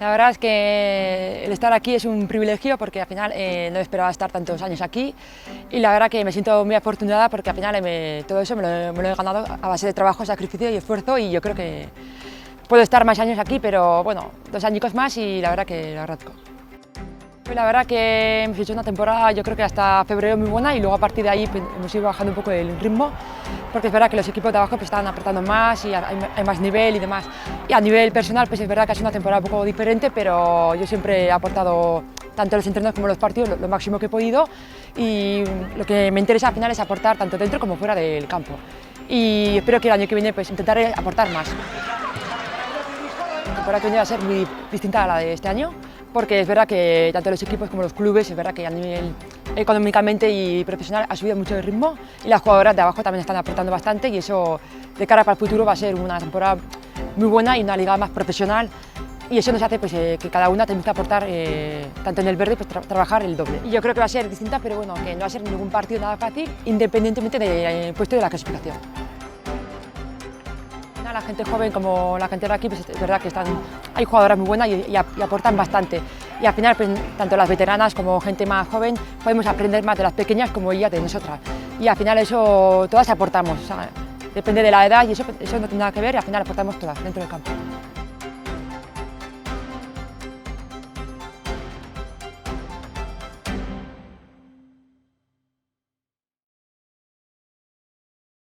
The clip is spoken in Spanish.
La verdad es que el estar aquí es un privilegio porque al final no esperaba estar tantos años aquí y la verdad que me siento muy afortunada porque al final todo eso me lo he ganado a base de trabajo, sacrificio y esfuerzo y yo creo que puedo estar más años aquí, pero bueno, 2 añicos más y la verdad que lo agradezco. La verdad que hemos hecho una temporada yo creo que hasta febrero muy buena y luego a partir de ahí pues, hemos ido bajando un poco el ritmo porque es verdad que los equipos de abajo pues, estaban apretando más y hay más nivel y demás. Y a nivel personal pues es verdad que ha sido una temporada un poco diferente, pero yo siempre he aportado tanto los entrenos como los partidos lo máximo que he podido y lo que me interesa al final es aportar tanto dentro como fuera del campo. Y espero que el año que viene pues, intentaré aportar más. La temporada que viene va a ser muy distinta a la de este año, porque es verdad que tanto los equipos como los clubes, es verdad que a nivel económicamente y profesional ha subido mucho el ritmo y las jugadoras de abajo también están aportando bastante y eso de cara para el futuro va a ser una temporada muy buena y una liga más profesional y eso nos hace pues, que cada una tenga que aportar, tanto en el verde, pues trabajar el doble. Y yo creo que va a ser distinta, pero bueno, que no va a ser ningún partido nada fácil, independientemente del puesto de la clasificación. La gente joven como la cantera aquí, pues es verdad que hay jugadoras muy buenas y aportan bastante. Y al final, pues, tanto las veteranas como gente más joven, podemos aprender más de las pequeñas como ellas de nosotras. Y al final eso, todas aportamos, o sea, depende de la edad y eso no tiene nada que ver y al final aportamos todas dentro del campo.